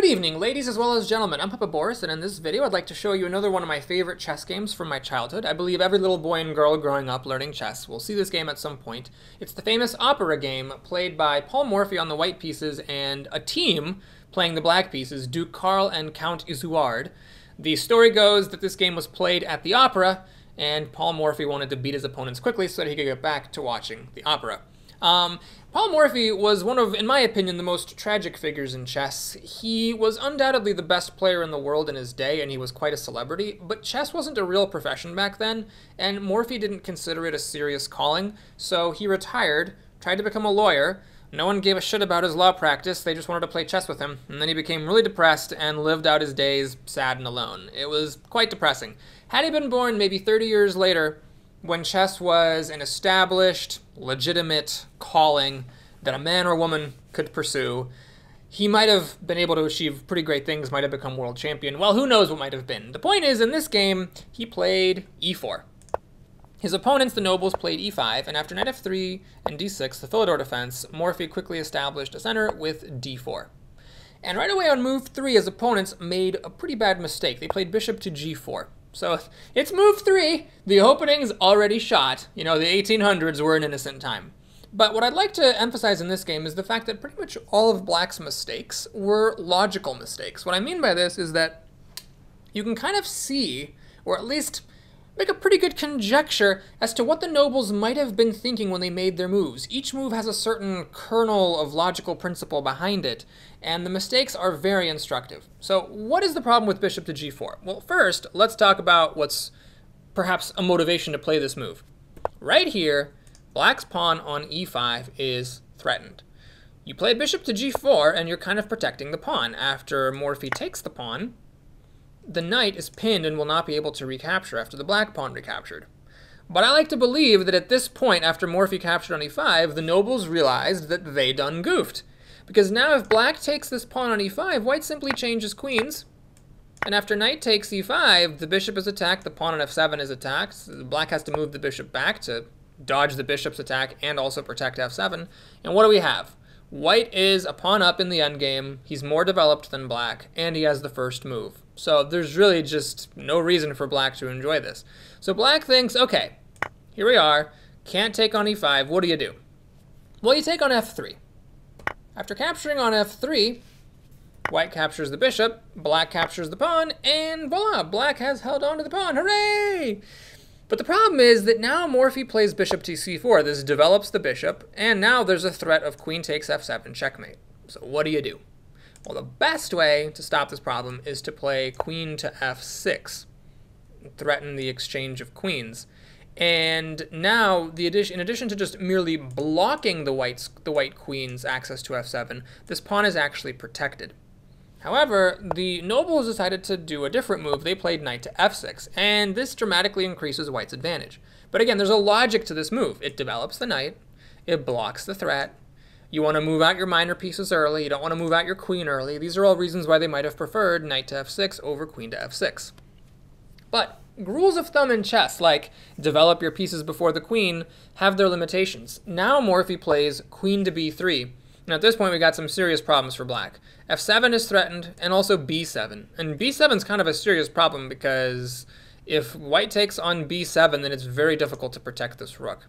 Good evening, ladies as well as gentlemen. I'm Papa Boris, and in this video I'd like to show you another one of my favorite chess games from my childhood. I believe every little boy and girl growing up learning chess will see this game at some point. It's the famous opera game played by Paul Morphy on the white pieces and a team playing the black pieces, Duke Karl and Count Izuard. The story goes that this game was played at the opera, and Paul Morphy wanted to beat his opponents quickly so that he could get back to watching the opera. Paul Morphy was one of, in my opinion, the most tragic figures in chess. He was undoubtedly the best player in the world in his day, and he was quite a celebrity, but chess wasn't a real profession back then, and Morphy didn't consider it a serious calling, so he retired, tried to become a lawyer. No one gave a shit about his law practice, they just wanted to play chess with him, and then he became really depressed and lived out his days sad and alone. It was quite depressing. Had he been born maybe 30 years later, when chess was an established, legitimate calling that a man or woman could pursue, he might have been able to achieve pretty great things, might have become world champion. Well, who knows what might have been. The point is, in this game, he played e4. His opponents, the nobles, played e5, and after knight f3 and d6, the Philidor defense, Morphy quickly established a center with d4. And right away on move 3, his opponents made a pretty bad mistake. They played bishop to g4. So it's move 3. The opening's already shot. You know, the 1800s were an innocent time. But what I'd like to emphasize in this game is the fact that pretty much all of Black's mistakes were logical mistakes. What I mean by this is that you can kind of see, or at least make a pretty good conjecture as to what the nobles might have been thinking when they made their moves. Each move has a certain kernel of logical principle behind it, and the mistakes are very instructive. So what is the problem with bishop to g4? Well, first, let's talk about what's perhaps a motivation to play this move. Right here, Black's pawn on e5 is threatened. You play bishop to g4, and you're kind of protecting the pawn. After Morphy takes the pawn, the knight is pinned and will not be able to recapture after the black pawn recaptured. But I like to believe that at this point, after Morphy captured on e5, the nobles realized that they done goofed. Because now if black takes this pawn on e5, white simply changes queens. And after knight takes e5, the bishop is attacked, the pawn on f7 is attacked. So black has to move the bishop back to dodge the bishop's attack and also protect f7. And what do we have? White is a pawn up in the endgame, he's more developed than black, and he has the first move. So there's really just no reason for black to enjoy this. So black thinks, okay, here we are, can't take on e5, what do you do? Well, you take on f3. After capturing on f3, white captures the bishop, black captures the pawn, and voila, black has held on to the pawn, hooray! But the problem is that now Morphy plays bishop to c4. This develops the bishop, and now there's a threat of queen takes f7 checkmate. So what do you do? Well, the best way to stop this problem is to play queen to f6, threaten the exchange of queens. And now, in addition to just merely blocking the white queen's access to f7, this pawn is actually protected. However, the nobles decided to do a different move. They played knight to f6, and this dramatically increases white's advantage. But again, there's a logic to this move. It develops the knight, it blocks the threat. You want to move out your minor pieces early, you don't want to move out your queen early. These are all reasons why they might have preferred knight to f6 over queen to f6. But rules of thumb in chess, like develop your pieces before the queen, have their limitations. Now Morphy plays queen to b3. Now at this point we got some serious problems for black. f7 is threatened, and also b7. And b7 is kind of a serious problem because if white takes on b7, then it's very difficult to protect this rook.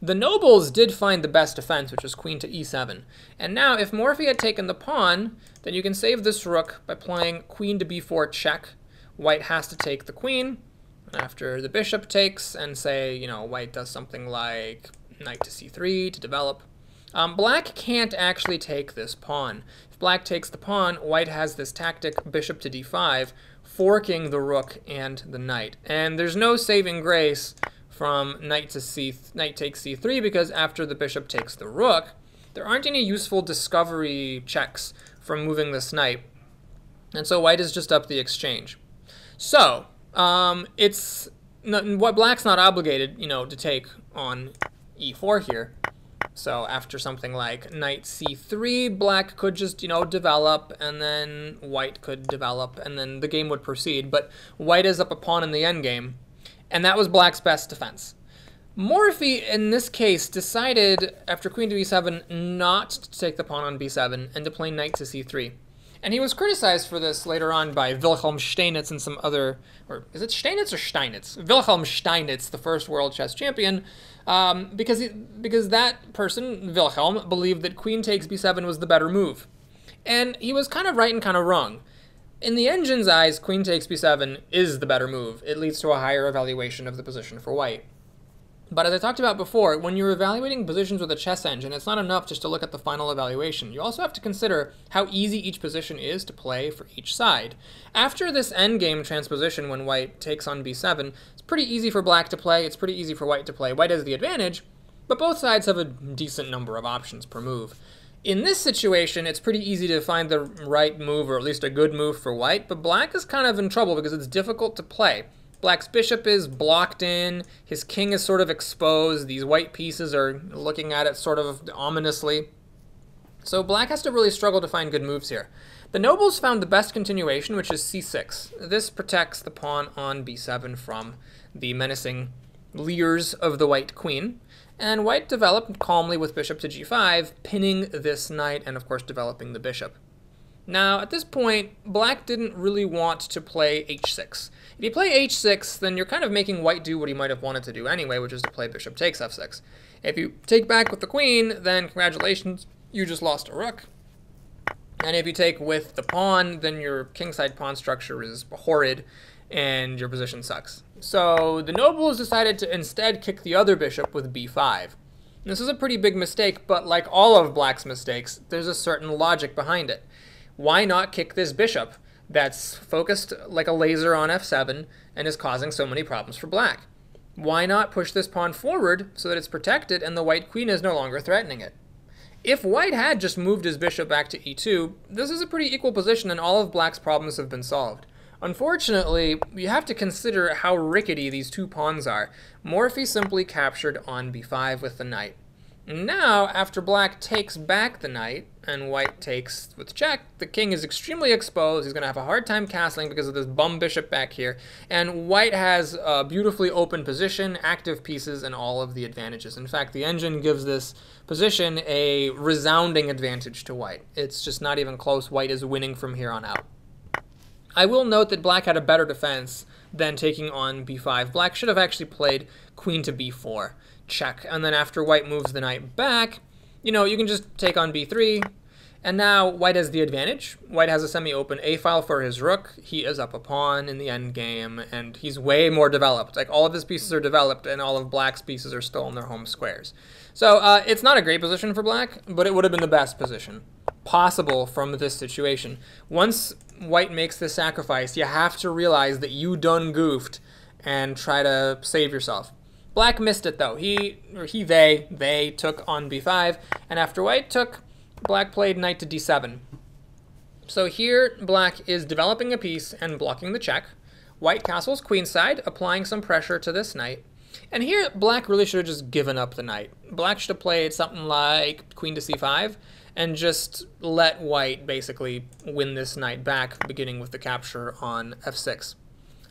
The nobles did find the best defense, which was queen to e7. And now if Morphy had taken the pawn, then you can save this rook by playing queen to b4 check. White has to take the queen. After the bishop takes, and say, you know, white does something like knight to c3 to develop. Black can't actually take this pawn. If black takes the pawn, white has this tactic bishop to d5, forking the rook and the knight. And there's no saving grace from knight takes c3 because after the bishop takes the rook, there aren't any useful discovery checks from moving this knight. And so white is just up the exchange. So black's not obligated, you know, to take on e4 here. So after something like knight c3, black could just, you know, develop, and then white could develop, and then the game would proceed. But white is up a pawn in the endgame, and that was black's best defense. Morphy, in this case, decided, after queen to e7, not to take the pawn on b7 and to play knight to c3. And he was criticized for this later on by Wilhelm Steinitz and some other, or is it Steinitz or Steinitz? Wilhelm Steinitz, the first world chess champion, because that person, Wilhelm, believed that queen takes b7 was the better move. And he was kind of right and kind of wrong. In the engine's eyes, queen takes b7 is the better move. It leads to a higher evaluation of the position for white. But as I talked about before, when you're evaluating positions with a chess engine, it's not enough just to look at the final evaluation. You also have to consider how easy each position is to play for each side. After this endgame transposition, when white takes on b7, it's pretty easy for black to play, it's pretty easy for white to play. White has the advantage, but both sides have a decent number of options per move. In this situation, it's pretty easy to find the right move, or at least a good move for white, but black is kind of in trouble because it's difficult to play. Black's bishop is blocked in, his king is sort of exposed, these white pieces are looking at it sort of ominously. So black has to really struggle to find good moves here. The nobles found the best continuation, which is c6. This protects the pawn on b7 from the menacing leers of the white queen. And white developed calmly with bishop to g5, pinning this knight and of course developing the bishop. Now, at this point, black didn't really want to play h6. If you play h6, then you're kind of making white do what he might have wanted to do anyway, which is to play bishop takes f6. If you take back with the queen, then congratulations, you just lost a rook. And if you take with the pawn, then your kingside pawn structure is horrid and your position sucks. So the nobles decided to instead kick the other bishop with b5. This is a pretty big mistake, but like all of black's mistakes, there's a certain logic behind it. Why not kick this bishop that's focused like a laser on f7 and is causing so many problems for black? Why not push this pawn forward so that it's protected and the white queen is no longer threatening it? If white had just moved his bishop back to e2, this is a pretty equal position and all of black's problems have been solved. Unfortunately, you have to consider how rickety these two pawns are. Morphy simply captured on b5 with the knight. Now, after black takes back the knight, and white takes with check, the king is extremely exposed. He's going to have a hard time castling because of this bum bishop back here. And white has a beautifully open position, active pieces, and all of the advantages. In fact, the engine gives this position a resounding advantage to white. It's just not even close. White is winning from here on out. I will note that black had a better defense than taking on b5. Black should have actually played queen to b4. Check. And then after white moves the knight back, you know, you can just take on b3. And now white has the advantage. White has a semi-open a-file for his rook. He is up a pawn in the endgame, and he's way more developed. Like, all of his pieces are developed, and all of black's pieces are still in their home squares. So it's not a great position for black, but it would have been the best position possible from this situation. Once white makes this sacrifice, you have to realize that you done goofed and try to save yourself. Black missed it though. They took on b5, and after white took, black played knight to d7. So here, black is developing a piece and blocking the check. White castles queenside, applying some pressure to this knight. And here, black really should have just given up the knight. Black should have played something like queen to c5, and just let white basically win this knight back, beginning with the capture on f6.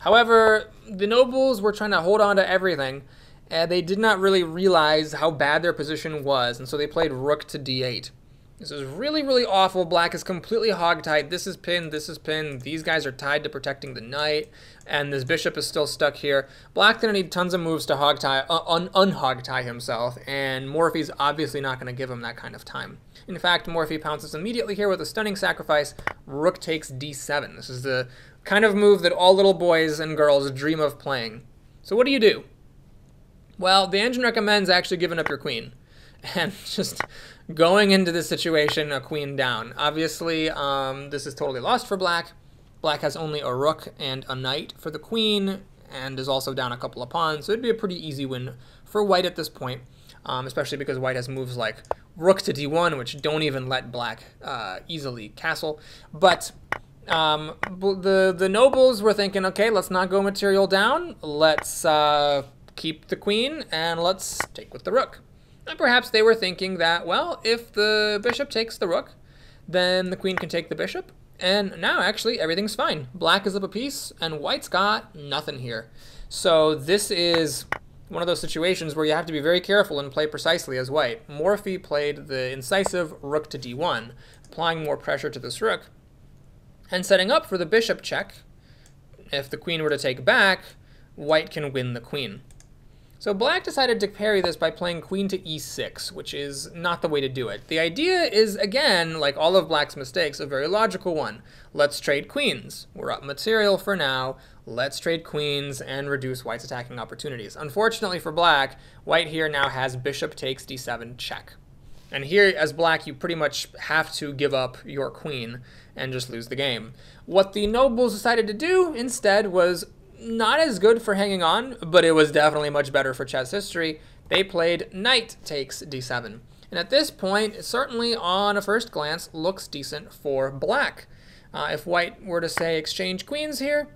However, the nobles were trying to hold on to everything, and they did not really realize how bad their position was, and so they played rook to d8. This is really, really awful. Black is completely hogtied. This is pinned, this is pinned. These guys are tied to protecting the knight, and this bishop is still stuck here. Black's going to need tons of moves to unhogtie himself, and Morphy's obviously not going to give him that kind of time. In fact, Morphy pounces immediately here with a stunning sacrifice. Rook takes d7. This is the kind of move that all little boys and girls dream of playing. So what do you do? Well, the engine recommends actually giving up your queen and just going into this situation a queen down. Obviously, this is totally lost for black. Black has only a rook and a knight for the queen and is also down a couple of pawns, so it'd be a pretty easy win for white at this point, especially because white has moves like rook to d1, which don't even let black easily castle. But the nobles were thinking, okay, let's not go material down. Let's keep the queen, and let's take with the rook. And perhaps they were thinking that, well, if the bishop takes the rook, then the queen can take the bishop, and now actually everything's fine. Black is up a piece, and white's got nothing here. So this is one of those situations where you have to be very careful and play precisely as white. Morphy played the incisive rook to d1, applying more pressure to this rook. And setting up for the bishop check, if the queen were to take back, white can win the queen. So black decided to parry this by playing queen to e6, which is not the way to do it. The idea is, again, like all of black's mistakes, a very logical one. Let's trade queens. We're up material for now. Let's trade queens and reduce white's attacking opportunities. Unfortunately for black, white here now has bishop takes d7 check. And here, as black, you pretty much have to give up your queen and just lose the game. What the nobles decided to do instead was not as good for hanging on, but it was definitely much better for chess history. They played knight takes d7. And at this point, it certainly on a first glance looks decent for black. If white were to say exchange queens here,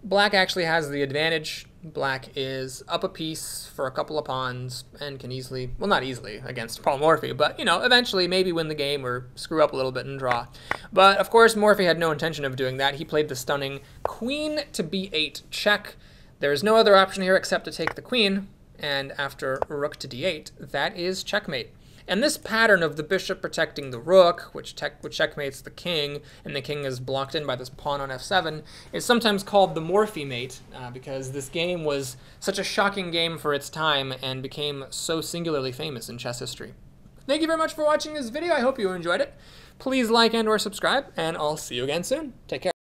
black actually has the advantage. Black is up a piece for a couple of pawns and can easily, well, not easily against Paul Morphy, but, you know, eventually maybe win the game or screw up a little bit and draw. But, of course, Morphy had no intention of doing that. He played the stunning queen to b8 check. There's no other option here except to take the queen, and after rook to d8, that is checkmate. And this pattern of the bishop protecting the rook, which checkmates the king, and the king is blocked in by this pawn on f7, is sometimes called the Morphy mate, because this game was such a shocking game for its time and became so singularly famous in chess history. Thank you very much for watching this video. I hope you enjoyed it. Please like and or subscribe, and I'll see you again soon. Take care.